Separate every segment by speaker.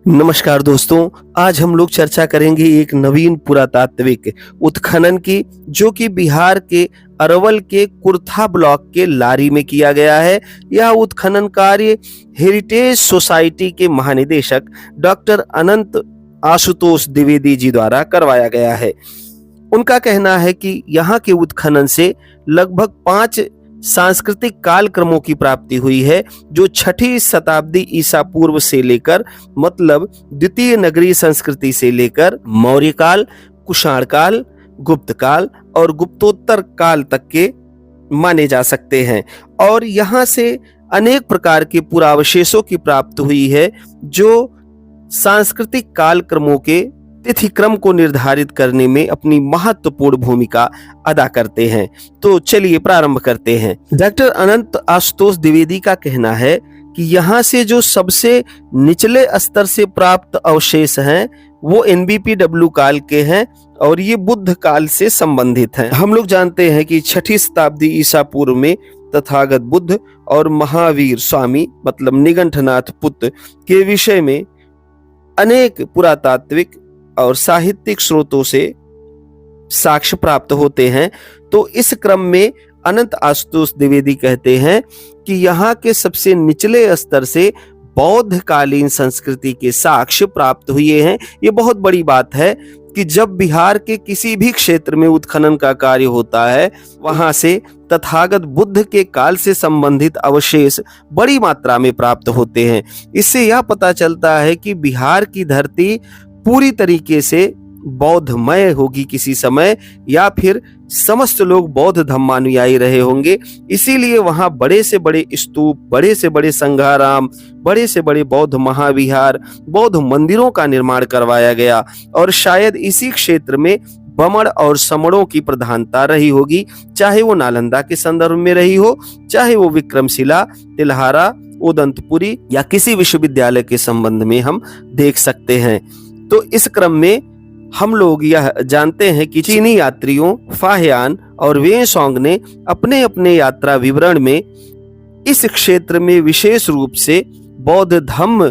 Speaker 1: नमस्कार दोस्तों, आज हम लोग चर्चा करेंगे एक नवीन पुरातात्विक उत्खनन की, जो कि बिहार के अरवल के कुर्था ब्लॉक के लारी में किया गया है। यह उत्खनन कार्य हेरिटेज सोसाइटी के महानिदेशक डॉक्टर अनंत आशुतोष द्विवेदी जी द्वारा करवाया गया है। उनका कहना है कि यहाँ के उत्खनन से लगभग 5 सांस्कृतिक कालक्रमों की प्राप्ति हुई है, जो 6ठी शताब्दी ईसा पूर्व से लेकर मतलब द्वितीय नगरीय संस्कृति से लेकर मौर्य काल, कुषाण काल, गुप्त काल और गुप्तोत्तर काल तक के माने जा सकते हैं। और यहाँ से अनेक प्रकार के पुरावशेषों की प्राप्ति हुई है, जो सांस्कृतिक कालक्रमों के तिथि क्रम को निर्धारित करने में अपनी महत्वपूर्ण भूमिका अदा करते हैं। तो चलिए प्रारंभ करते हैं। डॉक्टर अनंत आशुतोष द्विवेदी का कहना है कि यहाँ से जो सबसे निचले स्तर से प्राप्त अवशेष हैं वो NBPW काल के हैं और ये बुद्ध काल से संबंधित हैं। हम लोग जानते हैं कि 6ठी शताब्दी ईसा पूर्व में तथागत बुद्ध और महावीर स्वामी मतलब निगंठनाथ पुत्र के विषय में अनेक पुरातात्विक और साहित्यिक स्रोतों से साक्ष्य प्राप्त होते हैं। तो इस क्रम में अनंत आशुतोष द्विवेदी कहते हैं कि यहाँ के सबसे निचले स्तर से बौद्ध कालीन संस्कृति के साक्ष्य प्राप्त हुए हैं। ये बहुत बड़ी बात है कि जब बिहार के किसी भी क्षेत्र में उत्खनन का कार्य होता है, वहां से तथागत बुद्ध के काल से संबंधित अवशेष बड़ी मात्रा में प्राप्त होते हैं। इससे यह पता चलता है कि बिहार की धरती पूरी तरीके से बौद्धमय होगी किसी समय, या फिर समस्त लोग बौद्ध धम्मानुयायी रहे होंगे। इसीलिए वहां बड़े से बड़े स्तूप, बड़े से बड़े संघाराम, बड़े से बड़े बौद्ध महाविहार, बौद्ध मंदिरों का निर्माण करवाया गया। और शायद इसी क्षेत्र में बमण और समणों की प्रधानता रही होगी, चाहे वो नालंदा के संदर्भ में रही हो, चाहे वो विक्रमशिला, तिलहारा, उदंतपुरी या किसी विश्वविद्यालय के संबंध में हम देख सकते हैं। तो इस क्रम में हम लोग यह जानते हैं कि चीनी यात्रियों फाहियान और वेसोंग ने अपने अपने यात्रा विवरण में इस क्षेत्र में विशेष रूप से बौद्ध धम्म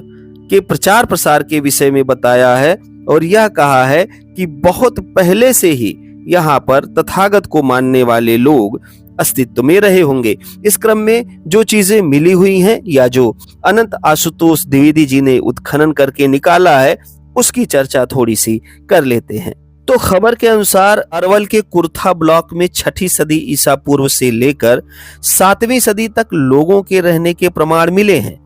Speaker 1: के प्रचार प्रसार के विषय में बताया है और यह कहा है कि बहुत पहले से ही यहाँ पर तथागत को मानने वाले लोग अस्तित्व में रहे होंगे। इस क्रम में जो चीजें मिली हुई हैं या जो अनंत आशुतोष द्विवेदी जी ने उत्खनन करके निकाला है, उसकी चर्चा थोड़ी सी कर लेते हैं। तो खबर के अनुसार अरवल के कुर्था ब्लॉक में 6ठी सदी ईसा पूर्व से लेकर 7वीं सदी तक लोगों के रहने के प्रमाण मिले हैं।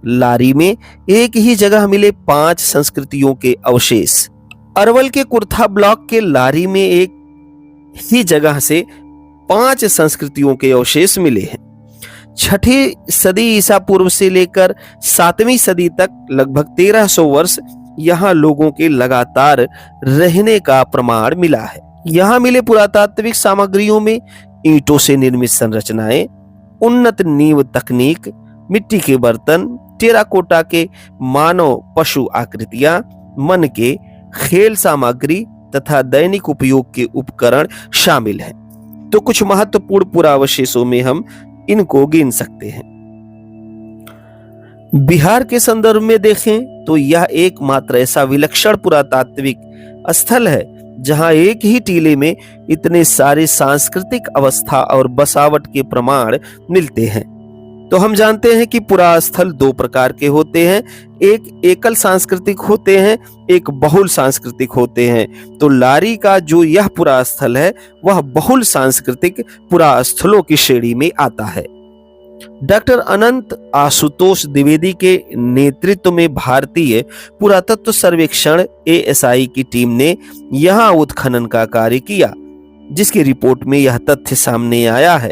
Speaker 1: लारी में एक ही जगह मिले 5 संस्कृतियों के अवशेष। अरवल के कुर्था ब्लॉक के लारी में एक ही जगह से 5 संस्कृतियों के अवशेष मिले हैं। 6ठी सदी ईसा पूर्व से लेकर 7वीं सदी तक लगभग 1300 वर्ष यहाँ लोगों के लगातार रहने का प्रमाण मिला है। यहाँ मिले पुरातात्विक सामग्रियों में ईंटों से निर्मित संरचनाएं, उन्नत नींव तकनीक, मिट्टी के बर्तन, टेराकोटा के मानव पशु आकृतियां, मन के खेल सामग्री तथा दैनिक उपयोग के उपकरण शामिल हैं। तो कुछ महत्वपूर्ण पुरावशेषों में हम इनको गिन सकते हैं। बिहार के संदर्भ में देखें तो यह एकमात्र ऐसा विलक्षण पुरातात्विक स्थल है जहां एक ही टीले में इतने सारे सांस्कृतिक अवस्था और बसावट के प्रमाण मिलते हैं। तो हम जानते हैं कि पुरास्थल 2 प्रकार के होते हैं, एक एकल सांस्कृतिक होते हैं, एक बहुल सांस्कृतिक होते हैं। तो लारी का जो यह पुरास्थल है वह बहुल सांस्कृतिक पुरास्थलों की श्रेणी में आता है। डॉक्टर अनंत आशुतोष द्विवेदी के नेतृत्व में भारतीय पुरातत्व सर्वेक्षण ASI की टीम ने यहाँ उत्खनन का कार्य किया, जिसकी रिपोर्ट में यह तथ्य सामने आया है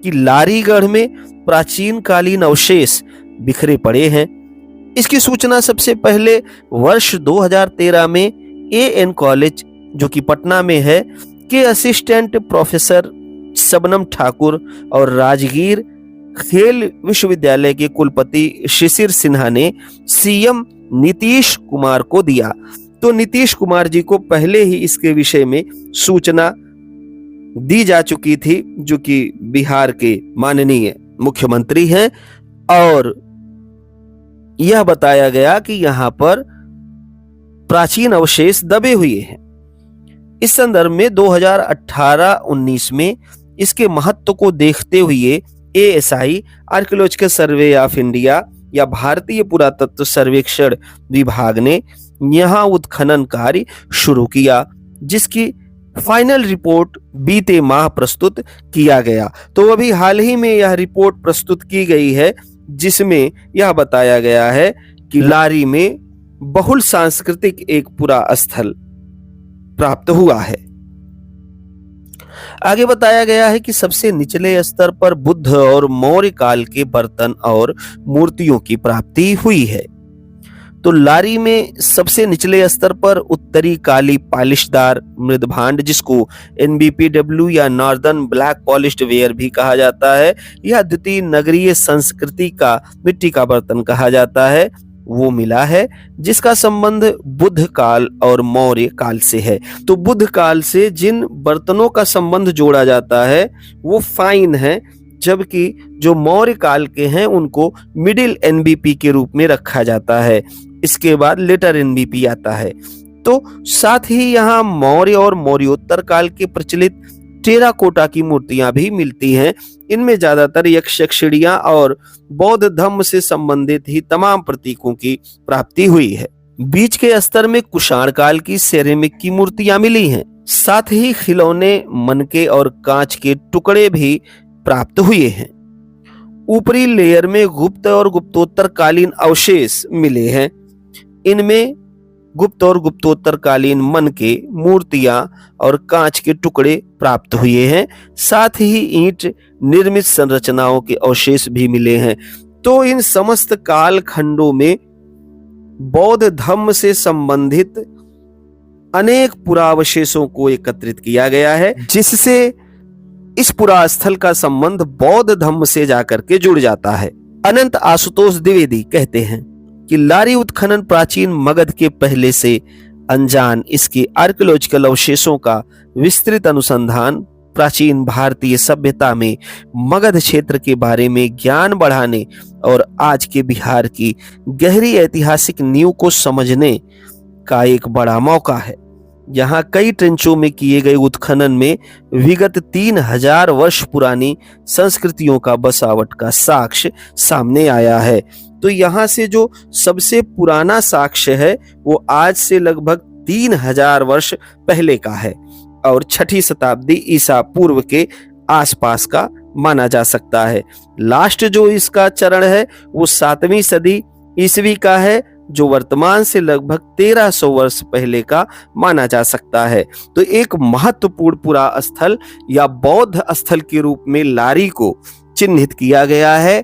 Speaker 1: कि लारीगढ़ में प्राचीन कालीन अवशेष बिखरे पड़े हैं। इसकी सूचना सबसे पहले वर्ष 2013 में AN कॉलेज जो कि पटना में है के असिस्टेंट प्रोफेसर शबनम ठाकुर और राजगीर खेल विश्वविद्यालय के कुलपति शिशिर सिन्हा ने CM नीतीश कुमार को दिया। तो नीतीश कुमार जी को पहले ही इसके विषय में सूचना दी जा चुकी थी, जो कि बिहार के माननीय मुख्यमंत्री हैं, और यह बताया गया कि यहाँ पर प्राचीन अवशेष दबे हुए हैं। इस संदर्भ में 2018-19 में इसके महत्व को देखते हुए ASI archaeological survey of India या भारतीय पुरातत्व सर्वेक्षण विभाग ने यहाँ उत्खनन कार्य शुरू किया, जिसकी फाइनल रिपोर्ट बीते माह प्रस्तुत किया गया। तो अभी हाल ही में यह रिपोर्ट प्रस्तुत की गई है, जिसमें यह बताया गया है कि लारी में बहुल सांस्कृतिक एक पुरा स्थल प्राप्त हुआ है। आगे बताया गया है कि सबसे निचले स्तर पर बुद्ध और मौर्य काल के बर्तन और मूर्तियों की प्राप्ति हुई है। तो लारी में सबसे निचले स्तर पर उत्तरी काली पॉलिशदार मृदभांड, जिसको NBPW या नॉर्दर्न ब्लैक पॉलिश्ड वेयर भी कहा जाता है, या द्वितीय नगरीय संस्कृति का मिट्टी का बर्तन कहा जाता है, वो मिला है, जिसका संबंध बुद्ध काल और मौर्य काल से है। तो बुद्ध काल से जिन बर्तनों का संबंध जोड़ा जाता है वो फाइन है, जबकि जो मौर्य काल के हैं उनको मिडिल NBP के रूप में रखा जाता है। इसके बाद लेटर NBP आता है। तो साथ ही यहाँ मौर्य और मौर्योत्तर काल के प्रचलित टेराकोटा की मूर्तियां भी मिलती हैं। इनमें ज्यादातर यक्ष यक्षिणियां और बौद्ध धर्म से संबंधित ही तमाम प्रतीकों की प्राप्ति हुई है। बीच के स्तर में कुषाण काल की सेरेमिक की मूर्तियां मिली हैं। साथ ही खिलौने, मनके और कांच के टुकड़े भी प्राप्त हुए हैं। ऊपरी लेयर में गुप्त और गुप्तोत्तर कालीन अवशेष मिले हैं। इनमें गुप्त और गुप्तोत्तर कालीन मनके, मूर्तियां और कांच के टुकड़े प्राप्त हुए हैं। साथ ही ईंट निर्मित संरचनाओं के अवशेष भी मिले हैं। तो इन समस्त काल खंडों में बौद्ध धर्म से संबंधित अनेक पुरावशेषों को एकत्रित किया गया है, जिससे इस पुरा स्थल का संबंध बौद्ध धर्म से जाकर के जुड़ जाता है। अनंत आशुतोष द्विवेदी कहते हैं कि लारी उत्खनन प्राचीन मगध के पहले से अनजान इसके आर्कियोलॉजिकल अवशेषों का विस्तृत अनुसंधान प्राचीन भारतीय सभ्यता में मगध क्षेत्र के बारे में ज्ञान बढ़ाने और आज के बिहार की गहरी ऐतिहासिक नींव को समझने का एक बड़ा मौका है। यहाँ कई ट्रेंचों में किए गए उत्खनन में विगत 3000 वर्ष पुरानी संस्कृतियों का बसावट का साक्ष्य सामने आया है। तो यहाँ से जो सबसे पुराना साक्ष्य है वो आज से लगभग 3000 वर्ष पहले का है और 6ठी शताब्दी ईसा पूर्व के आसपास का माना जा सकता है। लास्ट जो इसका चरण है वो 7वीं सदी ईसवी का है, जो वर्तमान से लगभग 1300 वर्ष पहले का माना जा सकता है। तो एक महत्वपूर्ण पुरा स्थल या बौद्ध स्थल के रूप में लारी को चिन्हित किया गया है,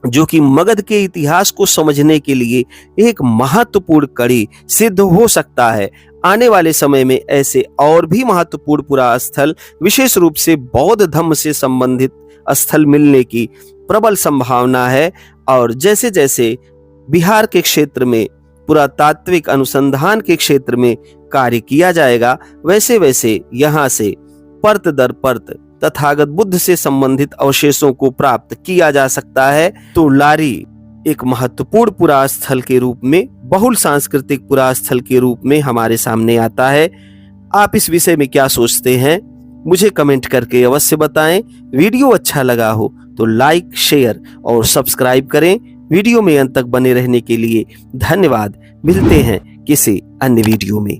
Speaker 1: जो कि मगध के इतिहास को समझने के लिए एक महत्वपूर्ण कड़ी सिद्ध हो सकता है। आने वाले समय में ऐसे और भी महत्वपूर्ण पुरा स्थल, विशेष रूप से बौद्ध धर्म से संबंधित स्थल मिलने की प्रबल संभावना है। और जैसे जैसे बिहार के क्षेत्र में पुरातात्विक अनुसंधान के क्षेत्र में कार्य किया जाएगा, वैसे वैसे यहाँ से परत दर परत तथागत बुद्ध से संबंधित अवशेषों को प्राप्त किया जा सकता है। तो लारी एक महत्वपूर्ण पुरा स्थल के रूप में, बहुल सांस्कृतिक पुरा स्थल के रूप में हमारे सामने आता है। आप इस विषय में क्या सोचते हैं, मुझे कमेंट करके अवश्य बताएं। वीडियो अच्छा लगा हो तो लाइक, शेयर और सब्सक्राइब करें। वीडियो में अंत तक बने रहने के लिए धन्यवाद। मिलते हैं किसी अन्य वीडियो में।